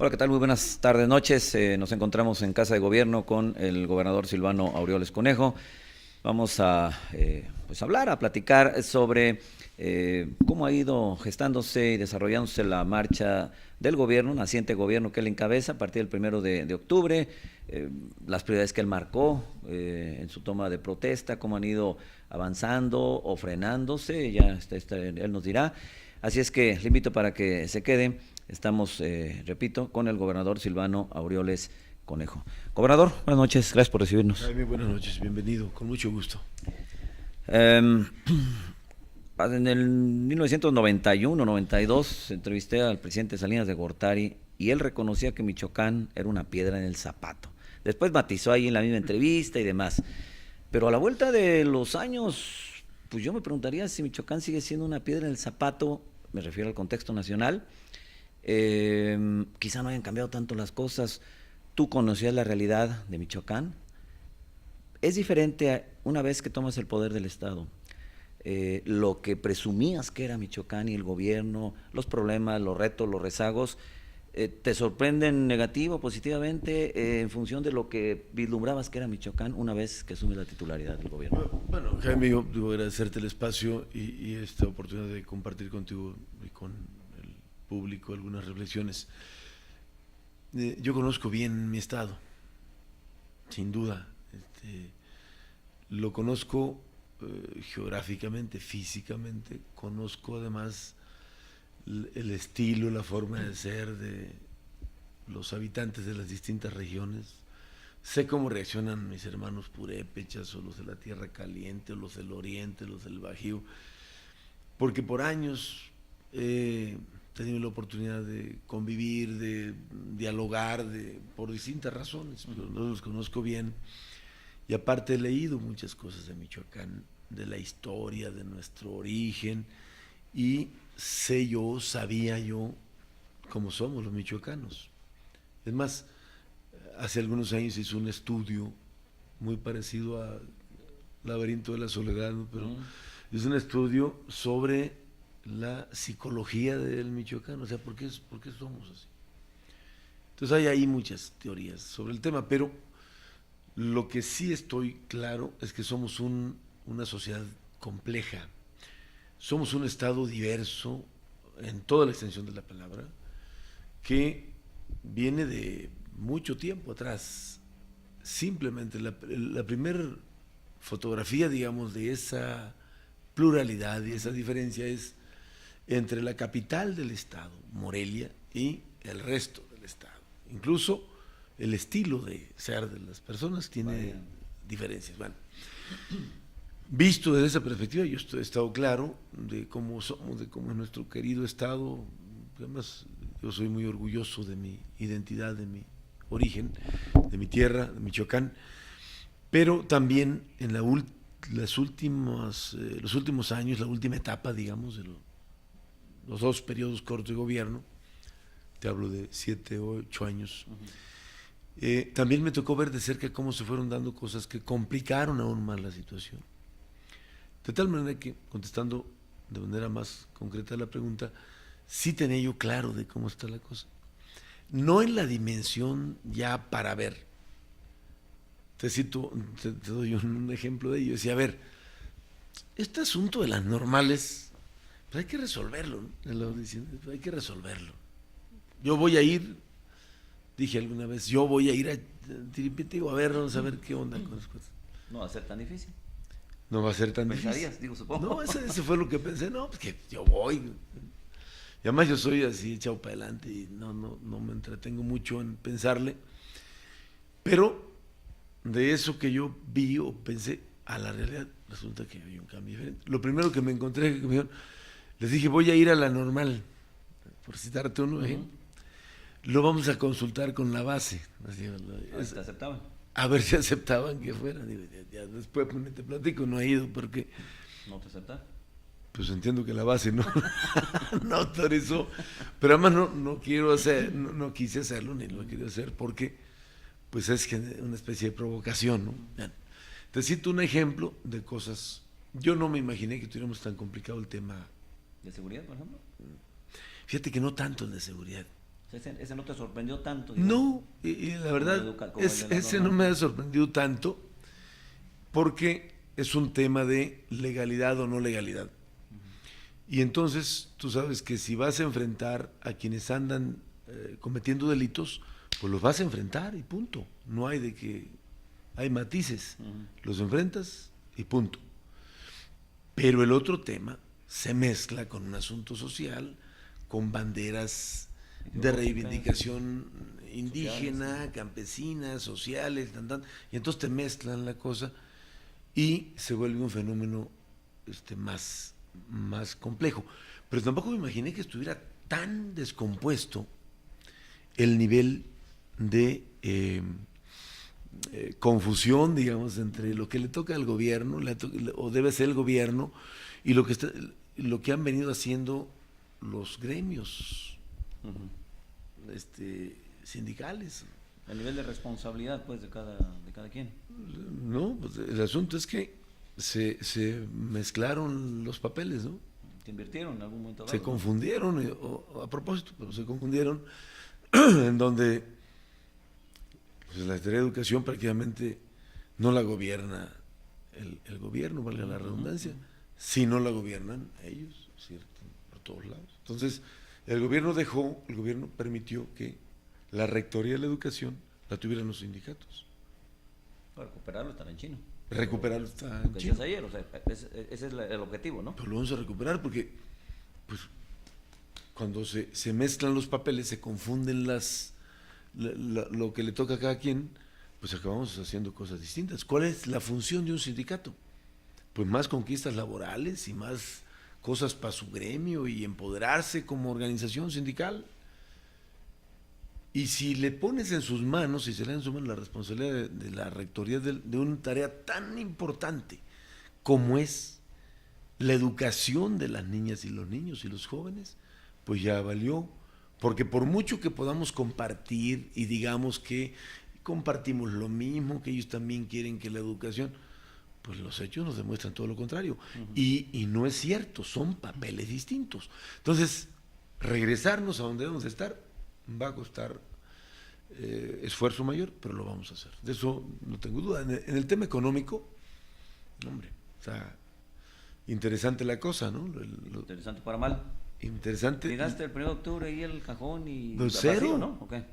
Hola, ¿qué tal? Muy buenas tardes, noches. Nos encontramos en Casa de Gobierno con el gobernador Silvano Aureoles Conejo. Vamos a pues hablar, a platicar sobre cómo ha ido gestándose y desarrollándose la marcha del gobierno, naciente gobierno que él encabeza a partir del 1 de octubre, las prioridades que él marcó en su toma de protesta, cómo han ido avanzando o frenándose, ya él nos dirá. Así es que le invito para que se quede. Estamos, repito, con el gobernador Silvano Aureoles Conejo. Gobernador, buenas noches, gracias por recibirnos. Jaime, buenas noches, bienvenido, con mucho gusto. En el 1991-92 entrevisté al presidente Salinas de Gortari y él reconocía que Michoacán era una piedra en el zapato. Después matizó ahí en la misma entrevista y demás. Pero a la vuelta de los años, pues yo me preguntaría si Michoacán sigue siendo una piedra en el zapato, me refiero al contexto nacional. Quizá no hayan cambiado tanto las cosas. Tú conocías la realidad de Michoacán. Es diferente una vez que tomas el poder del Estado. Lo que presumías que era Michoacán y el gobierno, los problemas, los retos, los rezagos, ¿te sorprenden negativo o positivamente en función de lo que vislumbrabas que era Michoacán una vez que asumes la titularidad del gobierno? Bueno, Jaime, yo debo agradecerte el espacio y esta oportunidad de compartir contigo y con el público algunas reflexiones. Yo conozco bien mi estado, sin duda. Lo conozco geográficamente, físicamente, conozco además el estilo, la forma de ser de los habitantes de las distintas regiones. Sé cómo reaccionan mis hermanos purépechas, o los de la Tierra Caliente, o los del Oriente, los del Bajío, porque por años he tenido la oportunidad de convivir, de dialogar, por distintas razones, pero no los conozco bien. Y aparte he leído muchas cosas de Michoacán, de la historia, de nuestro origen, y sabía yo cómo somos los michoacanos. Es más, hace algunos años hice un estudio muy parecido a Laberinto de la Soledad, ¿no? Pero es un estudio sobre la psicología del michoacano, o sea, ¿por qué somos así? Entonces hay ahí muchas teorías sobre el tema, pero lo que sí estoy claro es que somos una sociedad compleja, somos un estado diverso en toda la extensión de la palabra, que viene de mucho tiempo atrás. Simplemente la primera fotografía, digamos, de esa pluralidad y esa diferencia es entre la capital del estado, Morelia, y el resto del estado. Incluso el estilo de ser de las personas tiene diferencias. Bueno, visto desde esa perspectiva, yo he estado claro de cómo somos, de cómo es nuestro querido estado. Además, yo soy muy orgulloso de mi identidad, de mi origen, de mi tierra, de Michoacán, pero también en los últimos años, la última etapa, digamos, de los dos periodos cortos de gobierno, te hablo de 7 o 8 años, también me tocó ver de cerca cómo se fueron dando cosas que complicaron aún más la situación. De tal manera que, contestando de manera más concreta la pregunta, sí tenía yo claro de cómo está la cosa. No en la dimensión ya para ver. Te doy un ejemplo de ello. Decía, a ver, este asunto de las normales, pues hay que resolverlo, ¿no? Hay que resolverlo. Yo voy a ir, dije alguna vez, yo voy a ir a Tiripitigo, a ver, vamos a ver qué onda con las cosas. No va a ser tan difícil. No va a ser tan ¿Pensarías? difícil. Digo, supongo. No, ese fue lo que pensé, no, pues que yo voy. Y además yo soy así echado para adelante y no me entretengo mucho en pensarle. Pero de eso que yo vi o pensé a la realidad, resulta que hay un cambio diferente. Lo primero que me encontré, les dije, voy a ir a la normal, por citarte uno, lo vamos a consultar con la base. Así, ¿Te aceptaban? A ver si aceptaban que fuera. Digo, ya después te platico, no he ido porque... ¿No te aceptaron? Pues entiendo que la base no, no autorizó, pero además no quiero hacer, no quise hacerlo ni lo quería hacer porque pues es una especie de provocación, ¿no? Te cito un ejemplo de cosas. Yo no me imaginé que tuviéramos tan complicado el tema. ¿De seguridad, por ejemplo? Fíjate que no tanto el de seguridad. Ese no te sorprendió tanto, digamos. No, y la verdad, ese no me ha sorprendido tanto, porque es un tema de legalidad o no legalidad. Y entonces tú sabes que si vas a enfrentar a quienes andan cometiendo delitos, pues los vas a enfrentar y punto. No hay de que hay matices, los enfrentas y punto. Pero el otro tema se mezcla con un asunto social, con banderas de reivindicación indígena, sociales, campesinas, sociales, y entonces te mezclan la cosa y se vuelve un fenómeno más complejo. Pero tampoco me imaginé que estuviera tan descompuesto el nivel de confusión, digamos, entre lo que le toca al gobierno, o debe ser el gobierno, y lo que han venido haciendo los gremios sindicales. El nivel de responsabilidad, pues, de cada quien. No, pues el asunto es que se mezclaron los papeles, ¿no? Se invirtieron en algún momento dado, se confundieron, a propósito, pero se confundieron, en donde pues, la Secretaría de Educación prácticamente no la gobierna el gobierno, valga la redundancia, sino la gobiernan ellos, ¿cierto? Por todos lados. Entonces, el gobierno permitió que la Rectoría de la Educación la tuvieran los sindicatos. Para recuperarlo estará en chino. Recuperarlo está en chino. Ayer, o sea, ese es el objetivo, ¿no? Pero lo vamos a recuperar porque, pues, cuando se mezclan los papeles, se confunden lo que le toca a cada quien, pues acabamos haciendo cosas distintas. ¿Cuál es la función de un sindicato? Pues más conquistas laborales y más cosas para su gremio y empoderarse como organización sindical. Y si le pones en sus manos, si se le da en sus manos la responsabilidad de la rectoría de una tarea tan importante como es la educación de las niñas y los niños y los jóvenes, pues ya valió. Porque por mucho que podamos compartir y digamos que compartimos lo mismo, que ellos también quieren que la educación, pues los hechos nos demuestran todo lo contrario. Y no es cierto, son papeles distintos. Entonces, regresarnos a donde debemos estar va a costar esfuerzo mayor, pero lo vamos a hacer. De eso no tengo duda. En el tema económico, hombre, o sea, interesante la cosa, ¿no? Interesante para mal. Interesante. Llegaste el 1 de octubre y el cajón y pues cero, vacío, ¿no? ¿Okay?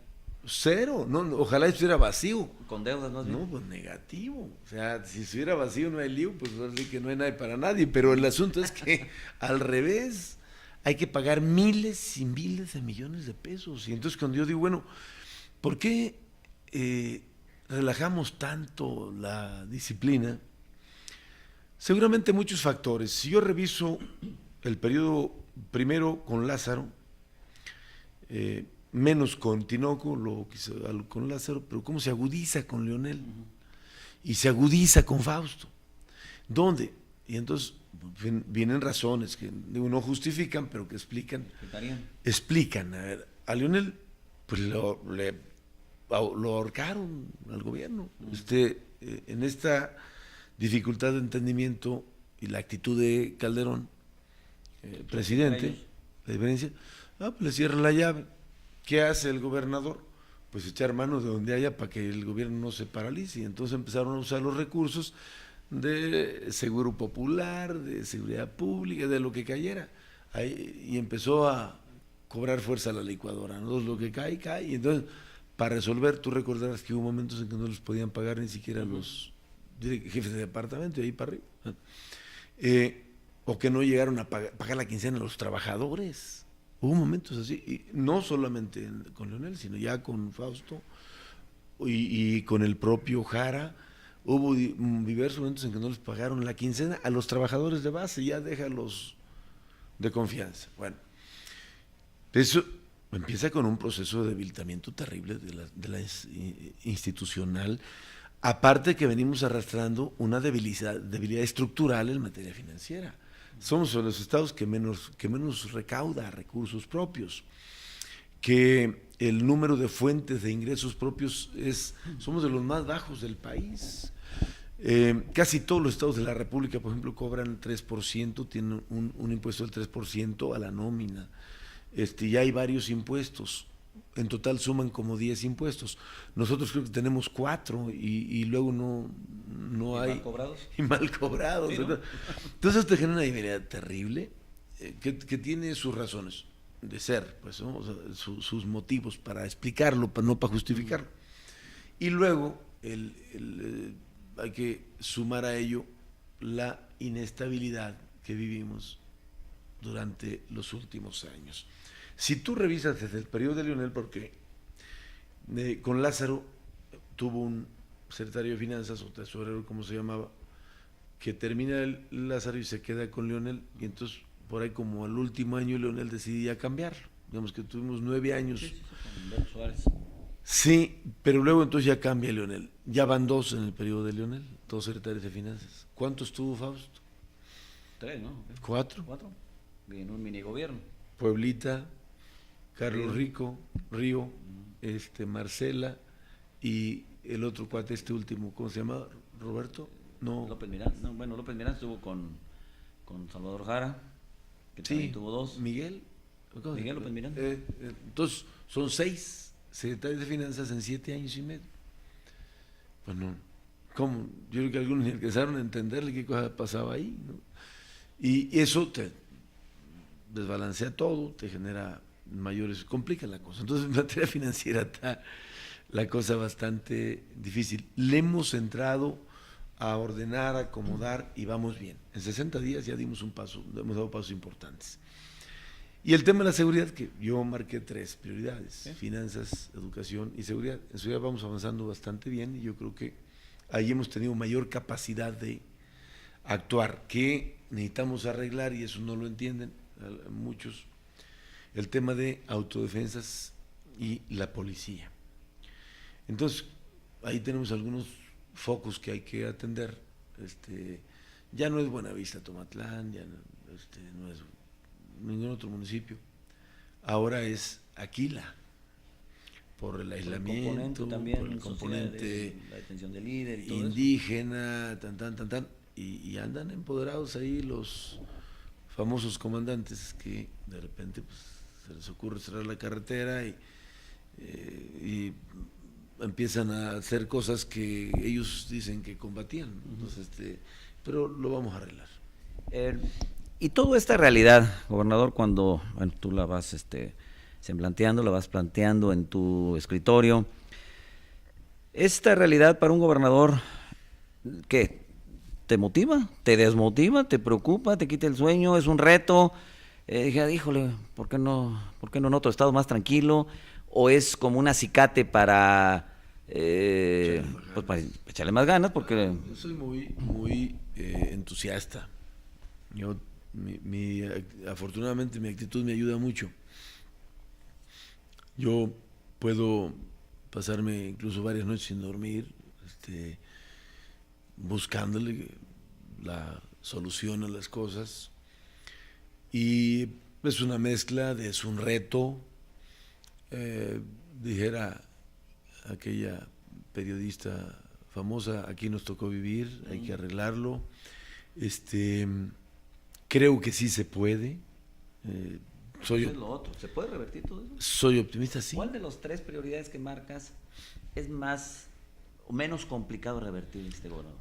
Cero, no, ojalá estuviera vacío. Con deudas más bien. No, pues negativo. O sea, si estuviera vacío no hay lío, pues así que no hay nadie para nadie. Pero el asunto es que al revés, hay que pagar miles y miles de millones de pesos. Y entonces cuando yo digo, bueno, ¿por qué relajamos tanto la disciplina? Seguramente muchos factores. Si yo reviso el periodo primero con Lázaro, menos con Tinoco, con Lázaro, pero cómo se agudiza con Leonel y se agudiza con Fausto. ¿Dónde? Y entonces vienen razones que no justifican, pero que explican. A ver, a Leonel pues lo ahorcaron al gobierno. En esta dificultad de entendimiento y la actitud de Calderón, presidente, la diferencia, pues le cierran la llave. ¿Qué hace el gobernador? Pues echar mano de donde haya para que el gobierno no se paralice. Y entonces empezaron a usar los recursos de seguro popular, de seguridad pública, de lo que cayera. Y empezó a cobrar fuerza la licuadora, ¿no? Lo que cae, cae. Y entonces, para resolver, tú recordarás que hubo momentos en que no les podían pagar ni siquiera los jefes de departamento, y ahí para arriba. O que no llegaron a pagar la quincena a los trabajadores. Hubo momentos así, y no solamente con Leonel, sino ya con Fausto y con el propio Jara. Hubo diversos momentos en que no les pagaron la quincena a los trabajadores de base, ya déjalos de confianza. Bueno, eso empieza con un proceso de debilitamiento terrible de la institucional, aparte que venimos arrastrando una debilidad estructural en materia financiera. Somos de los estados que menos recauda recursos propios, que el número de fuentes de ingresos propios somos de los más bajos del país. Casi todos los estados de la República, por ejemplo, cobran 3%, tienen un impuesto del 3% a la nómina. Ya hay varios impuestos en total suman como 10 impuestos. Nosotros creo que tenemos 4 y luego no ¿Y hay... mal cobrados? Y mal cobrados. Sí, ¿no? Entonces te genera una divinidad terrible que tiene sus razones de ser, pues, ¿no? O sea, sus motivos para explicarlo, no para justificarlo. Y luego hay que sumar a ello la inestabilidad que vivimos durante los últimos años. Si tú revisas desde el periodo de Leonel, porque con Lázaro tuvo un secretario de Finanzas o tesorero, como se llamaba, que termina el Lázaro y se queda con Leonel, y entonces por ahí como al último año Leonel decidía cambiarlo. Digamos que tuvimos 9 años. Sí, con Beto Suárez. Sí, pero luego entonces ya cambia Leonel. Ya van 2 en el periodo de Leonel, 2 secretarios de Finanzas. ¿Cuántos tuvo Fausto? 3, ¿no? 4. 4. En un minigobierno. Pueblita, Carlos Río, Marcela y el otro cuate, último, ¿cómo se llama? ¿Roberto? No. López Miranda. No, bueno, López Miranda estuvo con Salvador Jara, que también tuvo 2. Miguel. Miguel López Miranda. Entonces, son 6 secretarios de Finanzas en 7 años y medio. Pues no. ¿Cómo? Yo creo que algunos ni alcanzaron a entenderle qué cosa pasaba ahí, ¿no? Y eso te desbalancea todo, te genera mayores, complica la cosa. Entonces, en materia financiera está la cosa bastante difícil. Le hemos entrado a ordenar, a acomodar y vamos bien. En 60 días ya dimos un paso, hemos dado pasos importantes. Y el tema de la seguridad, que yo marqué 3 prioridades: finanzas, educación y seguridad. En seguridad vamos avanzando bastante bien y yo creo que ahí hemos tenido mayor capacidad de actuar, que necesitamos arreglar, y eso no lo entienden muchos, el tema de autodefensas y la policía. Entonces, ahí tenemos algunos focos que hay que atender. Ya no es Buenavista, Tomatlán, ya no es ningún otro municipio. Ahora es Aquila, por el aislamiento, también, por el componente la detención del líder y todo indígena, eso. Y andan empoderados ahí los famosos comandantes que de repente pues, se les ocurre cerrar la carretera y empiezan a hacer cosas que ellos dicen que combatían. Entonces, pero lo vamos a arreglar. Y toda esta realidad, gobernador, cuando tú la vas semblanteando, la vas planteando en tu escritorio, esta realidad para un gobernador, ¿qué? ¿Te motiva? ¿Te desmotiva? ¿Te preocupa? ¿Te quita el sueño? ¿Es un reto? Dije, híjole, ¿por qué no en otro estado más tranquilo? ¿O es como un acicate para, pues para echarle más ganas? Porque yo soy muy entusiasta. Afortunadamente mi actitud me ayuda mucho. Yo puedo pasarme incluso varias noches sin dormir, buscándole la solución a las cosas, y es una mezcla es un reto, dijera aquella periodista famosa, aquí nos tocó vivir, hay que arreglarlo. Creo que sí se puede. eso es lo otro. ¿Se puede revertir todo eso? Soy optimista, sí. ¿Cuál de las 3 prioridades que marcas es más o menos complicado revertir, gobernador?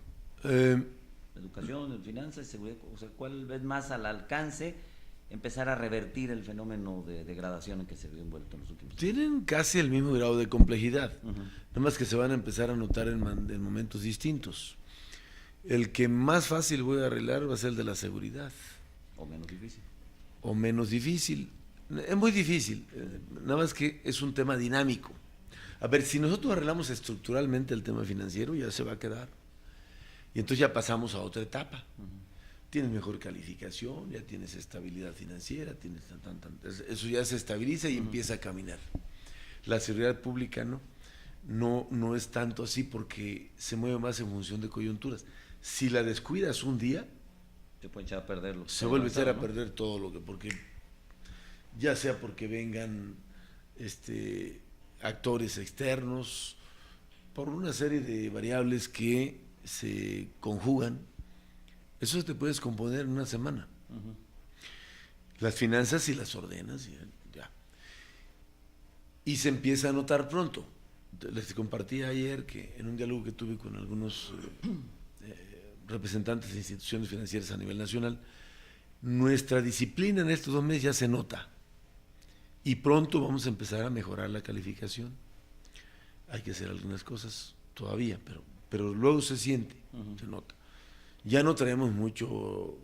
Educación, finanzas, seguridad. O sea, ¿cuál ves más al alcance empezar a revertir el fenómeno de degradación en que se vio envuelto en los últimos años? Tienen casi el mismo grado de complejidad, nada más que se van a empezar a notar en momentos distintos. El que más fácil voy a arreglar va a ser el de la seguridad. ¿O menos difícil? O menos difícil. Es muy difícil, nada más que es un tema dinámico. A ver, si nosotros arreglamos estructuralmente el tema financiero, ya se va a quedar. Y entonces ya pasamos a otra etapa. Tienes mejor calificación, ya tienes estabilidad financiera, tienes eso ya se estabiliza y empieza a caminar. La seguridad pública no es tanto así, porque se mueve más en función de coyunturas. Si la descuidas un día, se puede echar a perder se vuelve a echar a perder todo lo que, porque ya sea porque vengan actores externos, por una serie de variables que se conjugan, eso te puedes componer en una semana. Las finanzas y las ordenas, ya. y se empieza a notar pronto. Les compartí ayer que en un diálogo que tuve con algunos representantes de instituciones financieras a nivel nacional, nuestra disciplina en estos 2 meses ya se nota y pronto vamos a empezar a mejorar la calificación. Hay que hacer algunas cosas todavía, pero luego se siente, se nota. Ya no traemos mucho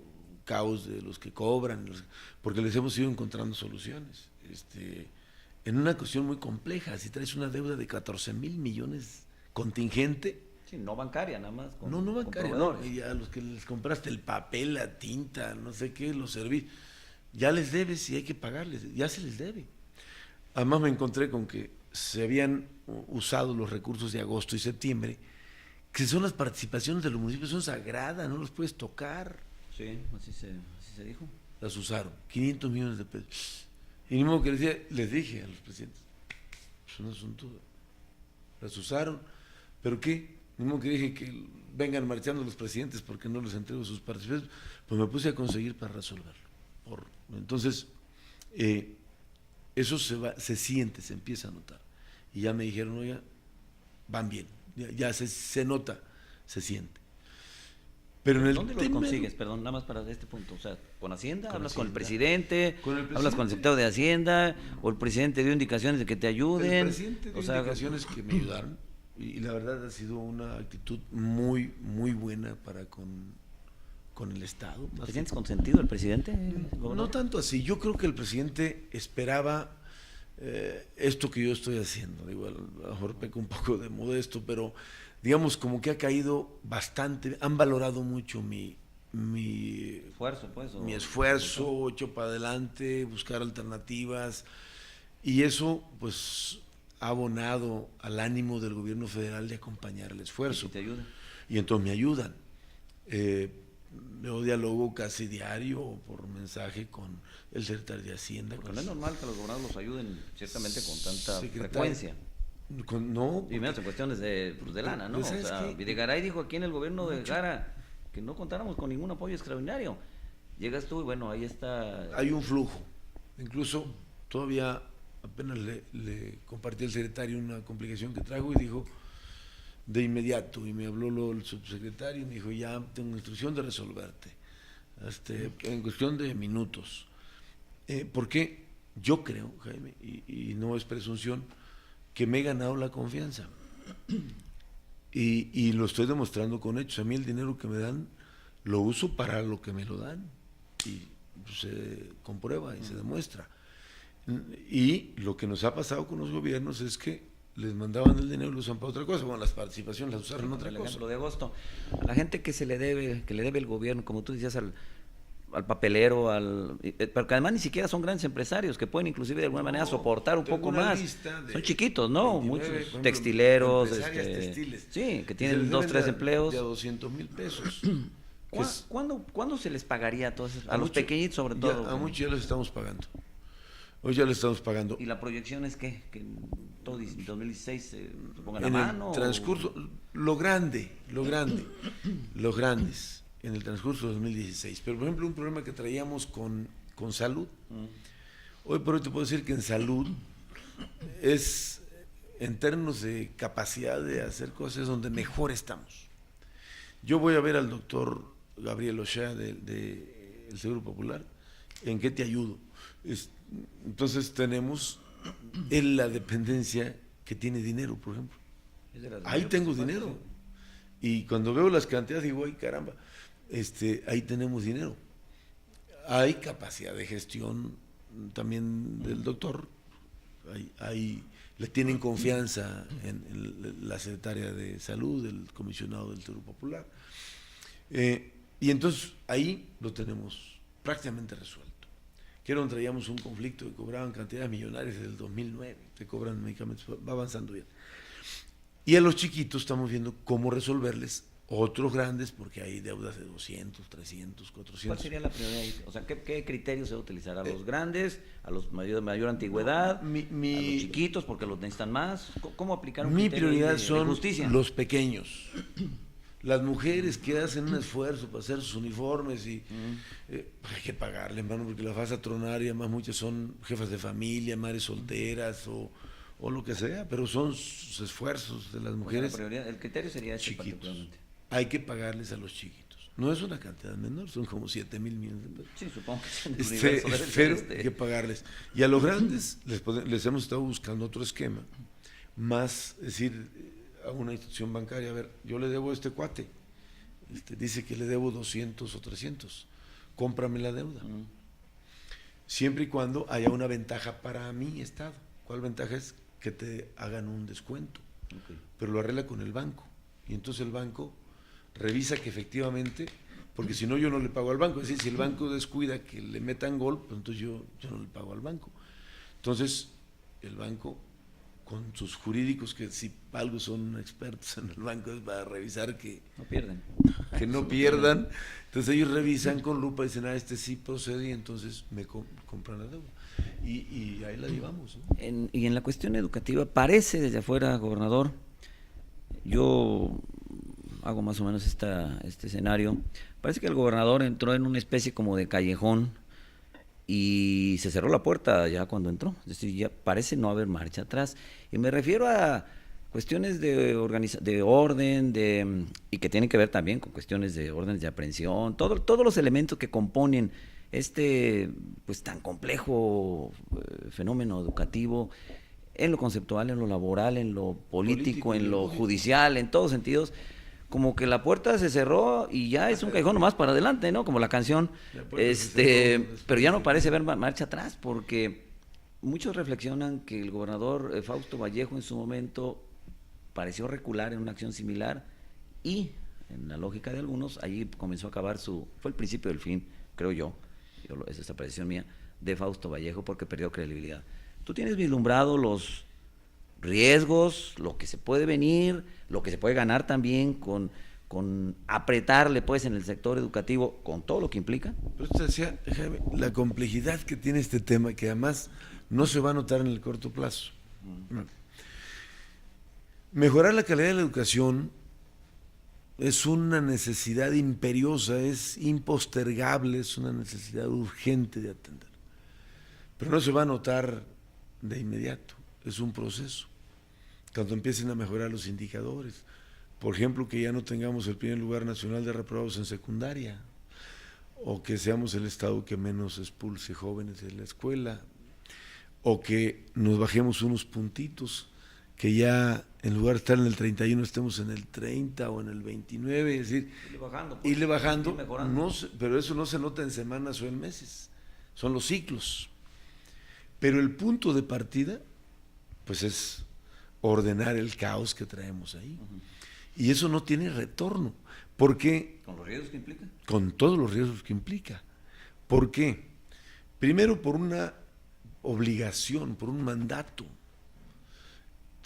caos de los que cobran, porque les hemos ido encontrando soluciones. En una cuestión muy compleja, si traes una deuda de 14,000 millones contingente. Sí, no bancaria, nada más. No bancaria, no, y a los que les compraste el papel, la tinta, no sé qué, los servicios, ya les debes y hay que pagarles, ya se les debe. Además me encontré con que se habían usado los recursos de agosto y septiembre, que son las participaciones de los municipios, son sagradas, no los puedes tocar. Sí, así se dijo. Las usaron, 500 millones de pesos. Y ni modo que les dije a los presidentes, es un asunto, las usaron, pero ¿qué? Ni modo que dije que vengan marchando los presidentes porque no les entrego sus participaciones, pues me puse a conseguir para resolverlo. Entonces, eso se siente, se empieza a notar. Y ya me dijeron, oiga, van bien, ya se nota, se siente. Pero en el ¿Dónde los consigues? Perdón, nada más para este punto. O sea, ¿con Hacienda? ¿Hablas con el presidente? ¿Hablas con el secretario de Hacienda? ¿O el presidente dio indicaciones de que te ayuden? El presidente dio indicaciones que me ayudaron y la verdad ha sido una actitud muy, muy buena para con el Estado. ¿Te sientes consentido el presidente? No tanto así. Yo creo que el presidente esperaba esto que yo estoy haciendo. Digo, a lo mejor peco un poco de modesto, pero digamos como que ha caído bastante, han valorado mucho mi esfuerzo, pues, mi esfuerzo, hecho para adelante, buscar alternativas, y eso pues ha abonado al ánimo del gobierno federal de acompañar el esfuerzo. ¿Y te ayuda? Y entonces me ayudan. Yo dialogo casi diario por mensaje con el secretario de Hacienda. Porque no es normal que los gobernadores los ayuden ciertamente con tanta frecuencia. No, y menos en cuestiones de lana, ¿no? Pues o sea, Videgaray dijo aquí en el gobierno de Jara que no contáramos con ningún apoyo extraordinario. Llegas tú y bueno, ahí está. Hay un flujo. Incluso todavía apenas le compartí al secretario una complicación que traigo y dijo de inmediato, y me habló el subsecretario y me dijo, ya tengo instrucción de resolverte, en cuestión de minutos. Porque yo creo, Jaime, y no es presunción, que me he ganado la confianza y lo estoy demostrando con hechos. A mí el dinero que me dan lo uso para lo que me lo dan y se comprueba y se demuestra. Y lo que nos ha pasado con los gobiernos es que les mandaban el dinero y lo usan para otra cosa. Bueno, las participaciones las usaron en otra cosa. El ejemplo de agosto, a la gente que le debe el gobierno, como tú decías, al papelero, porque además ni siquiera son grandes empresarios que pueden inclusive de alguna manera soportar un poco más. Son chiquitos, ¿no? 29, muchos ejemplo, textileros, textiles. Sí, que tienen 2, 3 empleos. De 200,000 pesos. ¿Cuándo se les pagaría a todos? A los pequeñitos sobre todo. A muchos ya les estamos pagando. Hoy ya les estamos pagando. ¿Y la proyección es que en todo 2016 se pongan en a mano? El transcurso, los grandes, en el transcurso de 2016. Pero, por ejemplo, un problema que traíamos con salud. Hoy por hoy te puedo decir que en salud es, en términos de capacidad de hacer cosas, donde mejor estamos. Yo voy a ver al doctor Gabriel Ochea del Seguro Popular. ¿En qué te ayudo? Entonces tenemos en la dependencia que tiene dinero, por ejemplo. Ahí tengo dinero. Y cuando veo las cantidades digo, ay caramba, ahí tenemos dinero. Hay capacidad de gestión también del doctor. Le tienen confianza en la secretaria de Salud, el comisionado del Seguro Popular. Y entonces ahí lo tenemos prácticamente resuelto. Que era donde traíamos un conflicto que cobraban cantidades millonarias desde el 2009, te cobran medicamentos, va avanzando bien. Y a los chiquitos estamos viendo cómo resolverles otros grandes, porque hay deudas de 200, 300, 400. ¿Cuál sería la prioridad ahí? O sea, ¿qué criterios se va a utilizar? ¿A los grandes, a los de mayor antigüedad, a los chiquitos porque los necesitan más? ¿Cómo aplicar un criterio prioridad de son justicia? Los pequeños. Las mujeres que hacen un esfuerzo para hacer sus uniformes y hay que pagarle, hermano, porque las vas a tronar y además muchas son jefas de familia, madres solteras o o lo que sea, pero son sus esfuerzos de las mujeres. Pues la prioridad, el criterio sería ese chiquitos. particularmente. Hay que pagarles a los chiquitos. No es una cantidad menor, son como 7,000 millones de pesos. Sí, supongo que en el universo debe ser Pero hay que pagarles. Y a los grandes les hemos estado buscando otro esquema, más, es decir, a una institución bancaria, a ver, yo le debo a este cuate, dice que le debo 200 o 300, cómprame la deuda. Siempre y cuando haya una ventaja para mi Estado. ¿Cuál ventaja es? Que te hagan un descuento, pero lo arregla con el banco. Y entonces el banco revisa que efectivamente, porque si no yo no le pago al banco, es decir, si el banco descuida que le metan gol, pues entonces yo no le pago al banco. Entonces el banco, con sus jurídicos, que si algo son expertos en el banco, es para revisar que no pierdan, entonces ellos revisan con lupa y dicen, este sí procede, y entonces me compran la deuda. Y ahí la llevamos, ¿no? Y en la cuestión educativa, parece desde afuera, gobernador, yo hago más o menos este escenario, parece que el gobernador entró en una especie como de callejón y se cerró la puerta ya cuando entró, es decir, ya parece no haber marcha atrás, y me refiero a cuestiones de orden, y que tienen que ver también con cuestiones de órdenes de aprehensión, todos los elementos que componen pues tan complejo fenómeno educativo, en lo conceptual, en lo laboral, en lo político, en lo judicial, en todos sentidos, como que la puerta se cerró y ya es un callejón nomás para adelante, ¿no? Como la canción, pero ya no parece haber marcha atrás, porque muchos reflexionan que el gobernador Fausto Vallejo en su momento pareció recular en una acción similar y, en la lógica de algunos, allí comenzó a acabar fue el principio del fin, creo yo, esa es la apreciación mía, de Fausto Vallejo, porque perdió credibilidad. ¿Tú tienes vislumbrado los riesgos, lo que se puede venir, lo que se puede ganar también con apretarle pues en el sector educativo, con todo lo que implica? Pero usted decía, Jaime, la complejidad que tiene este tema, que además no se va a notar en el corto plazo. Mejorar la calidad de la educación es una necesidad imperiosa, es impostergable, es una necesidad urgente de atender. Pero no se va a notar de inmediato, es un proceso. Cuando empiecen a mejorar los indicadores, por ejemplo, que ya no tengamos el primer lugar nacional de reprobados en secundaria, o que seamos el estado que menos expulse jóvenes de la escuela, o que nos bajemos unos puntitos, que ya en lugar de estar en el 31 estemos en el 30 o en el 29, es decir, irle bajando, pero eso no se nota en semanas o en meses, son los ciclos. Pero el punto de partida, pues es ordenar el caos que traemos ahí. Y eso no tiene retorno. ¿Por qué? ¿Con los riesgos que implica? Con todos los riesgos que implica. ¿Por qué? Primero, por una obligación, por un mandato,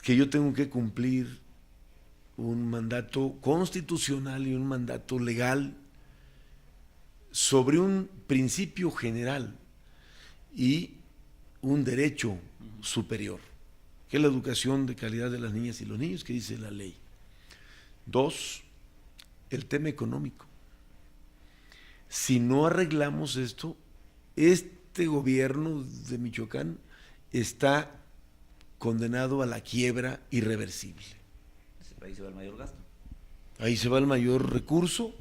que yo tengo que cumplir, un mandato constitucional y un mandato legal sobre un principio general y un derecho superior, que es la educación de calidad de las niñas y los niños, que dice la ley. 2, el tema económico. Si no arreglamos esto, este gobierno de Michoacán está condenado a la quiebra irreversible. Ahí se va el mayor gasto. Ahí se va el mayor recurso,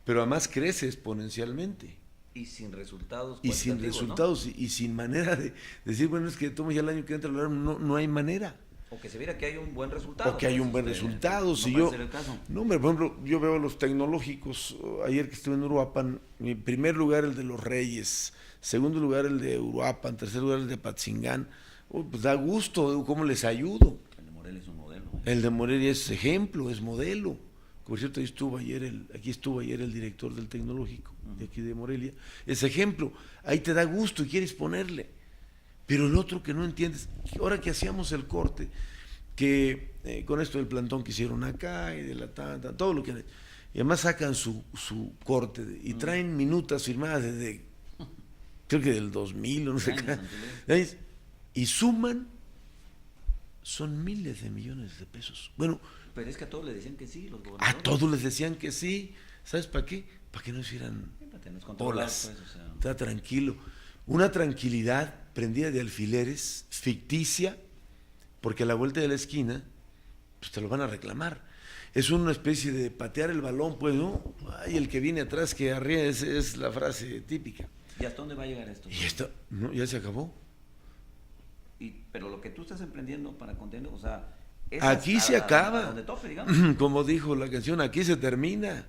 pero además crece exponencialmente. Y sin resultados. Y sin resultados, ¿no? y sin manera de decir, bueno, es que tomo ya el año que entra, no hay manera. O que se viera que hay un buen resultado. O que hay un buen resultado. Si yo, no, hombre, por ejemplo, yo veo los tecnológicos, ayer que estuve en Uruapan, en primer lugar el de Los Reyes, segundo lugar el de Uruapan, tercer lugar el de Apatzingán. Pues da gusto, ¿cómo les ayudo? El de Morelia es un modelo. El de Morelia es ejemplo, es modelo. Por cierto, aquí estuvo ayer el director del tecnológico, de aquí de Morelia. Es ejemplo, ahí te da gusto y quieres ponerle. Pero el otro que no entiendes, ahora que hacíamos el corte, que con esto del plantón que hicieron acá y de la todo lo que... Y además sacan su corte y traen minutas firmadas desde, creo que del 2000 o no sé qué. Y suman, son miles de millones de pesos. Bueno... Pero es que a todos les decían que sí, los gobernadores. A todos les decían que sí. ¿Sabes para qué? Para que no hicieran olas. Pues, o sea. Está tranquilo. Una tranquilidad prendida de alfileres, ficticia, porque a la vuelta de la esquina pues te lo van a reclamar. Es una especie de patear el balón, pues, ¿no? Ay, el que viene atrás que arrea, es la frase típica. ¿Y hasta dónde va a llegar esto? Y esto, no, ya se acabó. Pero lo que tú estás emprendiendo para contender, o sea, es Aquí se acaba. A donde tope, digamos. Como dijo la canción, aquí se termina.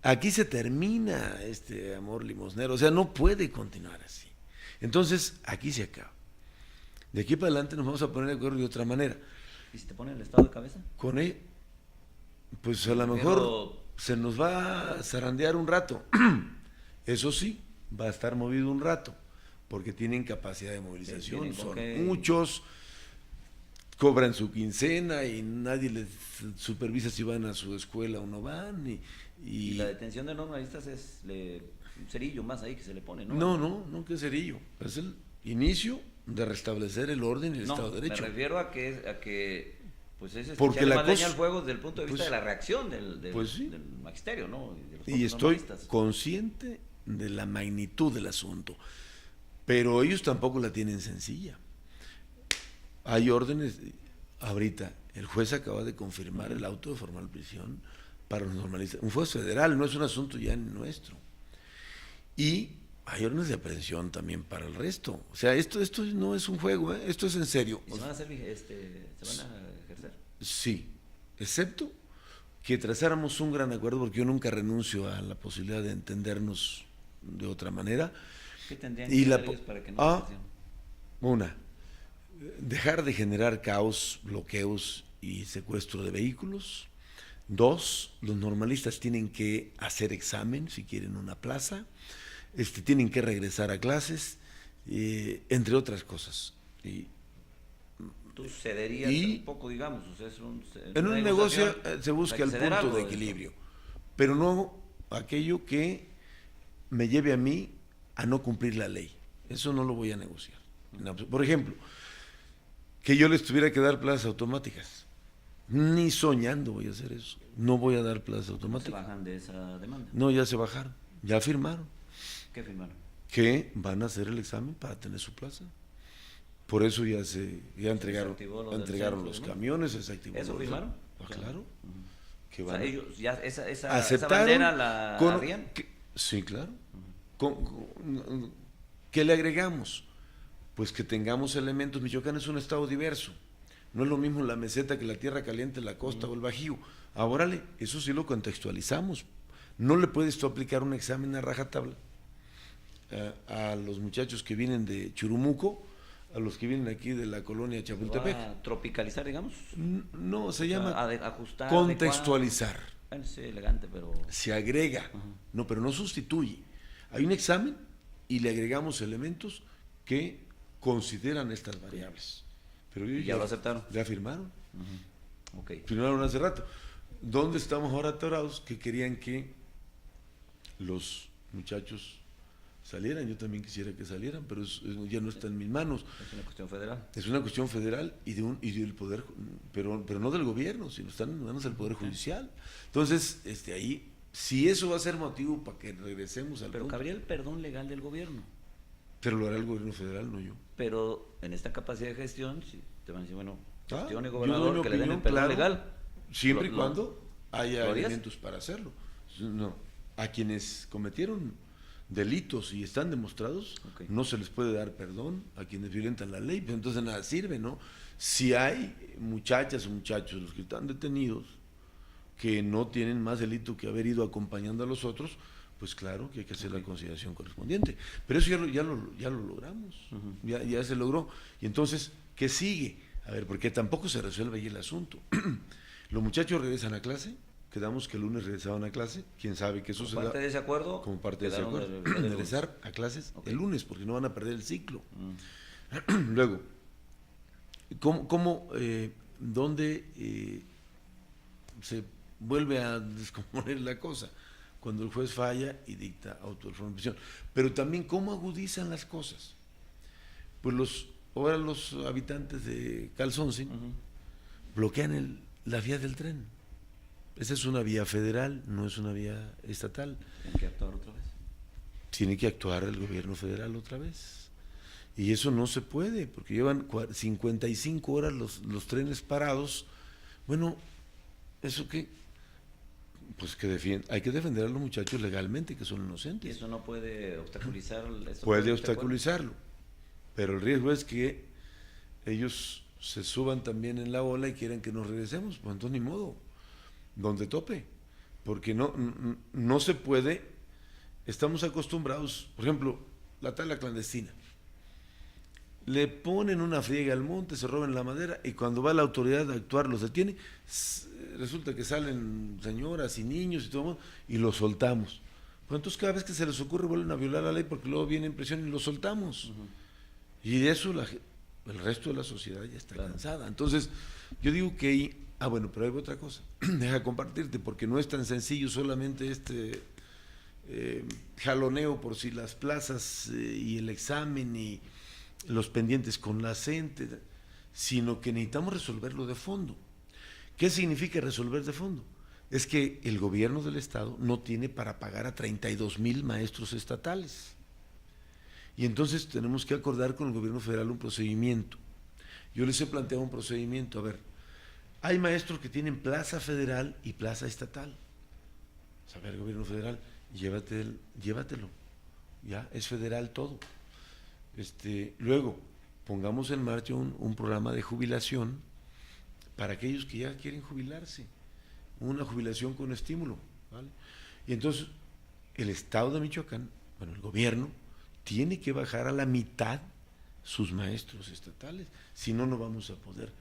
Aquí se termina este amor limosnero. O sea, no puede continuar así. Entonces, aquí se acaba. De aquí para adelante nos vamos a poner de acuerdo de otra manera. ¿Y si te pone el estado de cabeza? Con él, pues a lo mejor se nos va a zarandear un rato. Eso sí, va a estar movido un rato, porque tienen capacidad de movilización. Son muchos, cobran su quincena y nadie les supervisa si van a su escuela o no van. Y la detención de normalistas es un cerillo más ahí que se le pone, ¿no? No, que cerillo. Es el inicio de restablecer el orden y el Estado de Derecho. Me refiero a que pues ese es porque la leña al fuego desde el punto de vista pues, de la reacción del sí. magisterio, ¿no? Y estoy consciente de la magnitud del asunto, pero ellos tampoco la tienen sencilla. Hay órdenes, ahorita el juez acaba de confirmar el auto de formal prisión para los normalistas, un juez federal, no es un asunto ya nuestro. Y hay órdenes de aprehensión también para el resto. O sea, esto no es un juego, esto es en serio. ¿Y se van a ejercer? Sí, excepto que trazáramos un gran acuerdo, porque yo nunca renuncio a la posibilidad de entendernos de otra manera. ¿Qué tendrían que hacer ellos para que no una, dejar de generar caos, bloqueos y secuestro de vehículos. 2, los normalistas tienen que hacer examen si quieren una plaza, tienen que regresar a clases, entre otras cosas. Tú cederías un poco, digamos. O sea, en un negocio se busca el punto de equilibrio, pero no aquello que me lleve a mí a no cumplir la ley. Eso no lo voy a negociar. Por ejemplo, que yo les tuviera que dar plazas automáticas. Ni soñando voy a hacer eso. No voy a dar plazas automáticas. ¿No se bajan de esa demanda? No, ya se bajaron. Ya firmaron. ¿Qué firmaron? Que van a hacer el examen para tener su plaza. Por eso ya entregaron los camiones, se activó. ¿Eso firmaron? Claro. Que van ellos ya esa bandera la harían. Sí, claro. ¿Qué le agregamos? Pues que tengamos elementos. Michoacán es un estado diverso. No es lo mismo la meseta que la tierra caliente, la costa o el bajío. Ahora, eso sí lo contextualizamos. No le puedes tú aplicar un examen a rajatabla a los muchachos que vienen de Churumuco, a los que vienen aquí de la colonia Chapultepec. ¿A tropicalizar, digamos? No, se llama ajustar, contextualizar. Bueno, sí, elegante, pero... Se agrega, no, pero no sustituye. Hay un examen y le agregamos elementos que consideran estas variables. Pero ya lo aceptaron. Ya firmaron. Okay. Firmaron hace rato. ¿Dónde estamos ahora atorados? Que querían que los muchachos salieran. Yo también quisiera que salieran, pero ya no está en mis manos. Es una cuestión federal. Es una cuestión federal y del poder, pero no del gobierno, sino están en manos del poder judicial. Entonces, ahí, si eso va a ser motivo para que regresemos al Pero punto. cabría el perdón legal del gobierno. Pero lo hará el gobierno federal, no yo. Pero en esta capacidad de gestión, si te van a decir, bueno, gestione, yo gobernador, doy mi que le den el opinión, perdón claro, legal. Siempre y cuando haya elementos para hacerlo. No, a quienes cometieron delitos y están demostrados, no se les puede dar perdón. A quienes violentan la ley, pero entonces nada sirve, ¿no? Si hay muchachas o muchachos, los que están detenidos, que no tienen más delito que haber ido acompañando a los otros, pues claro que hay que hacer la consideración correspondiente. Pero eso ya lo logramos, ya se logró. Y entonces, ¿qué sigue? A ver, porque tampoco se resuelve ahí el asunto. Los muchachos regresan a clase, quedamos que el lunes regresaban a clase, quién sabe qué suceda. ¿Como parte de ese acuerdo? Como parte de ese acuerdo. Regresar a clases el lunes, porque no van a perder el ciclo. Luego, ¿dónde se vuelve a descomponer la cosa? Cuando el juez falla y dicta auto de formal prisión. Pero también, ¿cómo agudizan las cosas? Pues ahora los habitantes de Calzonce bloquean la vía del tren. Esa es una vía federal, no es una vía estatal. ¿Tiene que actuar otra vez? Tiene que actuar el gobierno federal otra vez. Y eso no se puede, porque llevan 55 horas los trenes parados. Bueno, ¿eso qué? Pues que hay que defender a los muchachos legalmente, que son ¿Y inocentes. eso no puede obstaculizar? Puede obstaculizarlo, pero el riesgo es que ellos se suban también en la ola y quieran que nos regresemos. Pues entonces ni modo, donde tope, porque no se puede. Estamos acostumbrados, por ejemplo, la tala clandestina. Le ponen una friega al monte, se roban la madera y cuando va la autoridad a actuar los detiene, resulta que salen señoras y niños y todo el mundo y los soltamos. Pues entonces cada vez que se les ocurre vuelven a violar la ley porque luego viene en presión y los soltamos. Y de eso el resto de la sociedad ya está cansada. Entonces yo digo que bueno, pero hay otra cosa, deja compartirte, porque no es tan sencillo solamente jaloneo por si las plazas y el examen y los pendientes con la gente, sino que necesitamos resolverlo de fondo. ¿Qué significa resolver de fondo? Es que el gobierno del estado no tiene para pagar a 32,000 maestros estatales. Y entonces tenemos que acordar con el gobierno federal un procedimiento. Yo les he planteado un procedimiento, a ver, hay maestros que tienen plaza federal y plaza estatal. A ver, gobierno federal, llévatelo, ya, es federal todo. Luego, pongamos en marcha un programa de jubilación para aquellos que ya quieren jubilarse, una jubilación con estímulo, ¿vale? Y entonces, el Estado de Michoacán, bueno, el gobierno, tiene que bajar a la mitad sus maestros estatales, si no, no vamos a poder.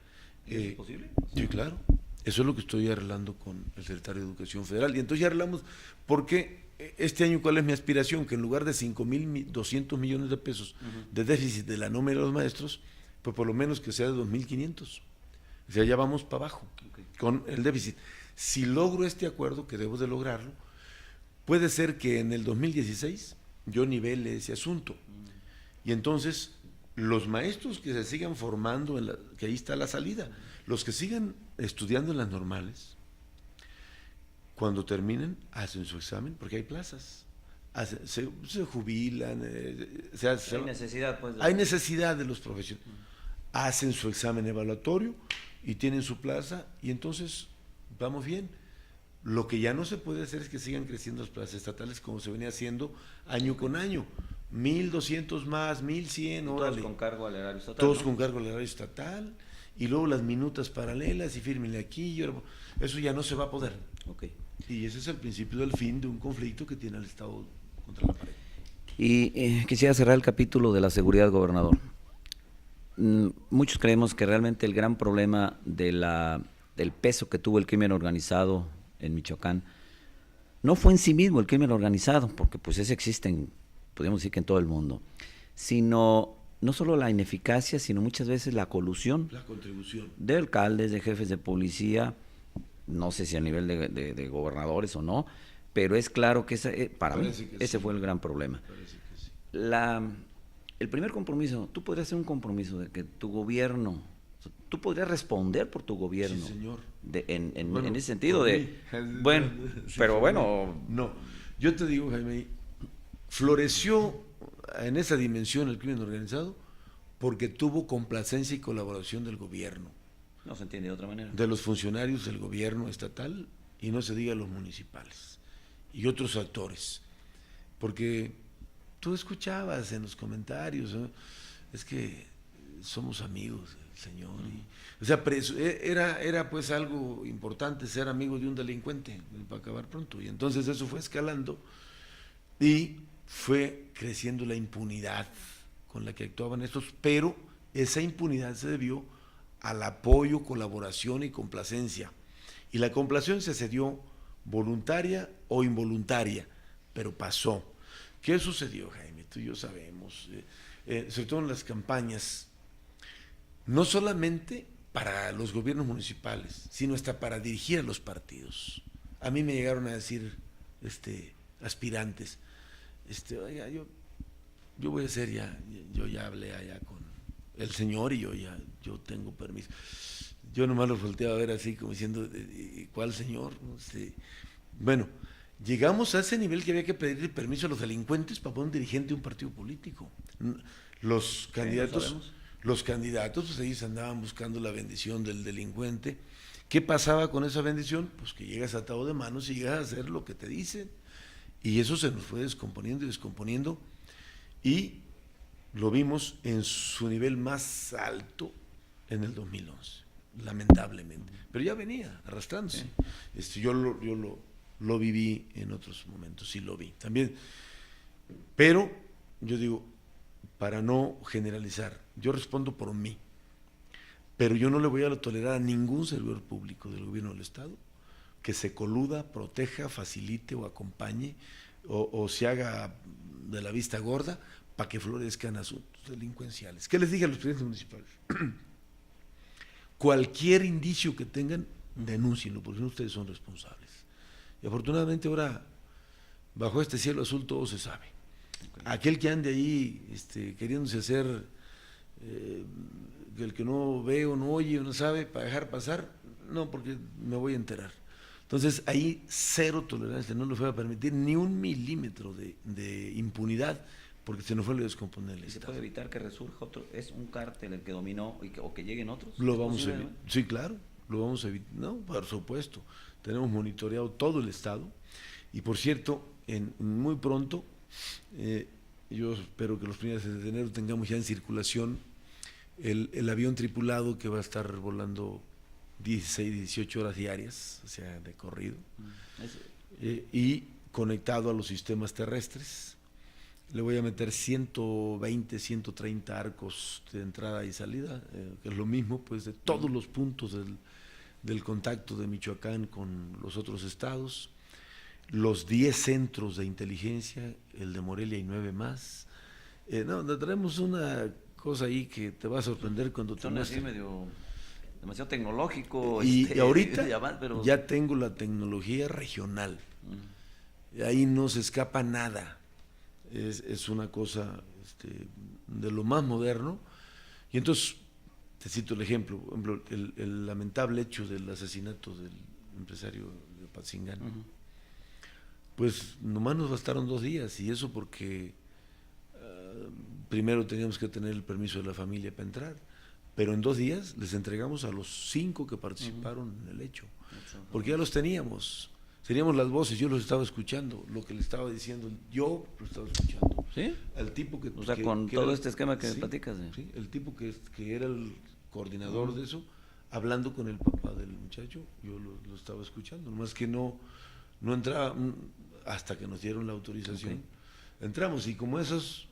¿Es posible? Sí, claro. Eso es lo que estoy arreglando con el secretario de Educación Federal. Y entonces ya arreglamos, porque este año, ¿cuál es mi aspiración? Que en lugar de 5,200 millones de pesos de déficit de la nómina de los maestros, pues por lo menos que sea de 2,500. O sea, ya vamos para abajo con el déficit. Si logro este acuerdo, que debo de lograrlo, puede ser que en el 2016 yo nivele ese asunto. Y entonces, los maestros que se sigan formando, que ahí está la salida, los que sigan estudiando en las normales, cuando terminen, hacen su examen, porque hay plazas, se jubilan, hay necesidad, pues. Hay necesidad de los profesionales. Hacen su examen evaluatorio y tienen su plaza, y entonces vamos bien. Lo que ya no se puede hacer es que sigan creciendo las plazas estatales como se venía haciendo año con año. 1,200 más, 1,100, todos con cargo al erario estatal. Todos, ¿no? Con cargo al erario estatal, y luego las minutas paralelas, y fírmenle aquí, eso ya no se va a poder. Okay. Y ese es el principio del fin de un conflicto que tiene el Estado contra la pared. Y quisiera cerrar el capítulo de la seguridad, gobernador. Muchos creemos que realmente el gran problema del peso que tuvo el crimen organizado en Michoacán no fue en sí mismo el crimen organizado, porque pues ese existe podríamos decir que en todo el mundo, sino no solo la ineficacia, sino muchas veces la colusión. La contribución. De alcaldes, de jefes de policía, no sé si a nivel de gobernadores o no, pero es claro que para mí ese fue el gran problema. Parece que sí. El primer compromiso, tú podrías hacer un compromiso de que tu gobierno, tú podrías responder por tu gobierno. Sí, señor. En ese sentido bueno, sí, pero bueno. No, yo te digo, Jaime, floreció en esa dimensión el crimen organizado porque tuvo complacencia y colaboración del gobierno. No se entiende de otra manera. De los funcionarios del gobierno estatal, y no se diga los municipales y otros actores, porque tú escuchabas en los comentarios, ¿no? Es que somos amigos, señor. O sea, era pues algo importante ser amigo de un delincuente para acabar pronto. Y entonces eso fue escalando y fue creciendo la impunidad con la que actuaban estos, pero esa impunidad se debió al apoyo, colaboración y complacencia. Y la complacencia se dio voluntaria o involuntaria, pero pasó. ¿Qué sucedió, Jaime? Tú y yo sabemos, sobre todo en las campañas, no solamente para los gobiernos municipales, sino hasta para dirigir a los partidos. A mí me llegaron a decir aspirantes, oiga, yo voy a hacer yo ya hablé allá con el señor y yo tengo permiso. Yo nomás lo volteaba a ver así como diciendo, ¿cuál señor? Bueno, llegamos a ese nivel que había que pedirle permiso a los delincuentes para poner un dirigente de un partido político. Los candidatos, sabemos. los candidatos, pues ellos andaban buscando la bendición del delincuente. ¿Qué pasaba con esa bendición? Pues que llegas atado de manos y llegas a hacer lo que te dicen. Y eso se nos fue descomponiendo y descomponiendo. Y lo vimos en su nivel más alto en el 2011, lamentablemente. Pero ya venía arrastrándose. Yo lo viví en otros momentos, sí lo vi también. Pero yo digo, para no generalizar, yo respondo por mí, pero yo no le voy a tolerar a ningún servidor público del gobierno del Estado que se coluda, proteja, facilite o acompañe o se haga de la vista gorda para que florezcan asuntos delincuenciales. ¿Qué les dije a los presidentes municipales? Cualquier indicio que tengan, denúncienlo, porque no ustedes son responsables. Y afortunadamente ahora, bajo este cielo azul, todo se sabe. Aquel que ande ahí queriéndose hacer el que no ve o no oye o no sabe para dejar pasar, no, porque me voy a enterar. Entonces ahí cero tolerancia, no les voy a permitir ni un milímetro de impunidad, porque se nos fue a descomponer el ¿Y se Estado. puede evitar que resurja otro? ¿Es un cártel el que dominó o que lleguen otros? Lo ¿Es vamos a posible, evitar. Sí, claro, lo vamos a evitar. No, por supuesto. Tenemos monitoreado todo el Estado. Y por cierto, muy pronto, yo espero que los primeros de enero tengamos ya en circulación el avión tripulado que va a estar volando 16, 18 horas diarias, o sea, de corrido, y conectado a los sistemas terrestres. Le voy a meter 120, 130 arcos de entrada y salida, que es lo mismo pues de todos los puntos del contacto de Michoacán con los otros estados, los 10 centros de inteligencia, el de Morelia y 9 más. No, traemos una cosa ahí que te va a sorprender cuando te muestre. medio demasiado tecnológico. Y ahorita pero... ya tengo la tecnología regional. Ahí no se escapa nada. Es una cosa de lo más moderno. Y entonces, te cito el ejemplo, por ejemplo, el lamentable hecho del asesinato del empresario de Apatzingán. Pues nomás nos bastaron 2 días, y eso porque primero teníamos que tener el permiso de la familia para entrar, pero en 2 días les entregamos a los 5 que participaron en el hecho, porque ya los teníamos las voces, yo los estaba escuchando, lo que le estaba diciendo, yo lo estaba escuchando. ¿Sí? Al tipo que... O sea, con todo este esquema que platicas. Sí, el tipo que era el coordinador de eso, hablando con el papá del muchacho, yo lo estaba escuchando, nomás que no entraba hasta que nos dieron la autorización. Entramos, y como esos,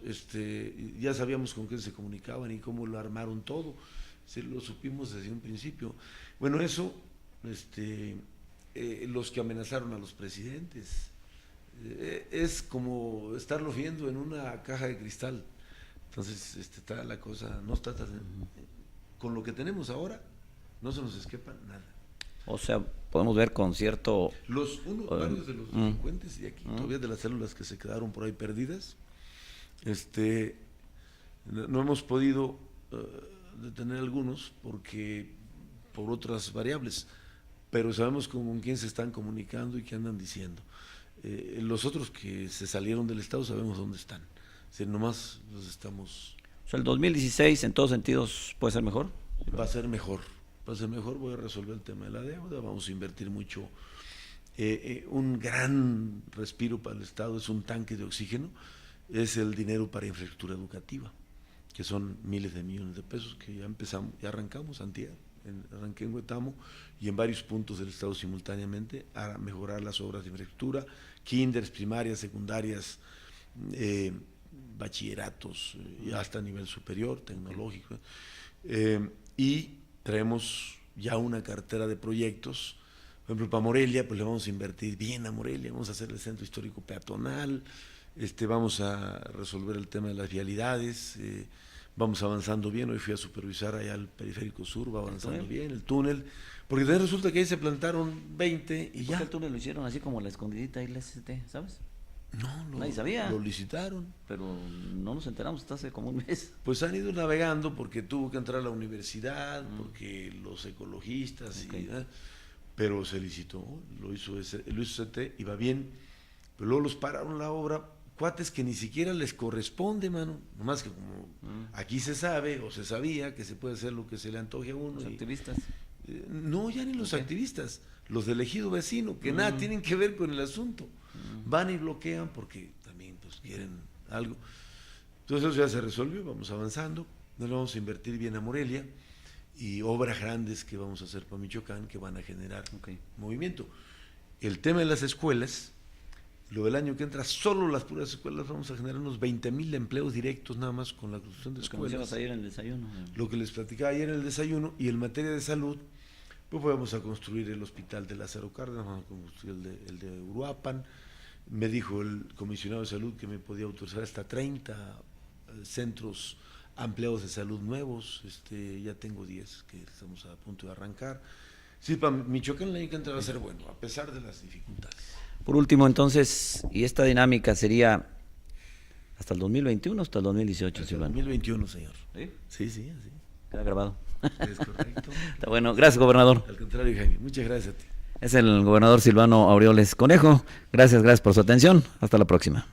ya sabíamos con qué se comunicaban y cómo lo armaron todo, lo supimos desde un principio. Bueno, eso, los que amenazaron a los presidentes, es como estarlo viendo en una caja de cristal. Entonces, está la cosa, no está tan... Con lo que tenemos ahora, no se nos escapa nada. O sea, podemos ver con cierto... Varios de los delincuentes, y aquí todavía de las células que se quedaron por ahí perdidas, no hemos podido detener algunos por otras variables, pero sabemos con quién se están comunicando y qué andan diciendo. Los otros que se salieron del Estado sabemos dónde están. Nomás los estamos... O sea, el 2016 en todos sentidos puede ser mejor. Va a ser mejor. Voy a resolver el tema de la deuda, vamos a invertir mucho. Un gran respiro para el Estado es un tanque de oxígeno, es el dinero para infraestructura educativa, que son miles de millones de pesos que ya arrancamos antier. Arranqué en Huetamo y en varios puntos del Estado simultáneamente a mejorar las obras de infraestructura, kinders, primarias, secundarias, bachilleratos, y hasta nivel superior, tecnológico. Y traemos ya una cartera de proyectos. Por ejemplo, para Morelia, pues le vamos a invertir bien a Morelia, vamos a hacer el centro histórico peatonal, vamos a resolver el tema de las vialidades, vamos avanzando bien. Hoy fui a supervisar allá el periférico sur, va avanzando bien, el túnel, porque también resulta que ahí se plantaron 20 y ya. ¿Por qué el túnel lo hicieron así como la escondidita y la ST, sabes? No, nadie sabía. Lo licitaron. Pero no nos enteramos hasta hace como un mes. Pues han ido navegando porque tuvo que entrar a la universidad, porque los ecologistas, pero se licitó, lo hizo CT y va bien, pero luego los pararon la obra cuates que ni siquiera les corresponde, mano. Nomás que como aquí se sabe o se sabía que se puede hacer lo que se le antoje a uno. Los activistas. No, ya ni los activistas, los del ejido vecino, que nada tienen que ver con el asunto. Van y bloquean porque también pues quieren algo. Entonces eso ya se resolvió, vamos avanzando. Nos vamos a invertir bien a Morelia y obras grandes que vamos a hacer para Michoacán que van a generar movimiento. El tema de las escuelas, lo del año que entra, solo las puras escuelas vamos a generar unos 20,000 empleos directos nada más con la construcción de escuelas. Lo que ayer en el desayuno. Lo que les platicaba ayer en el desayuno, y en materia de salud, pues vamos a construir el hospital de Lázaro Cárdenas, vamos a construir el de Uruapan. Me dijo el comisionado de salud que me podía autorizar hasta 30 centros ampliados de salud nuevos, ya tengo 10 que estamos a punto de arrancar. Sí, para Michoacán el año que entra va a ser bueno, a pesar de las dificultades. Por último, entonces, ¿y esta dinámica sería hasta el 2021 o hasta el 2018, Hasta Silvano? 2021, señor. ¿Sí? Sí, sí, así. Queda grabado. Es correcto. Está bueno. Gracias, gobernador. Al contrario, Jaime, muchas gracias a ti. Es el gobernador Silvano Aureoles Conejo. Gracias por su atención. Hasta la próxima.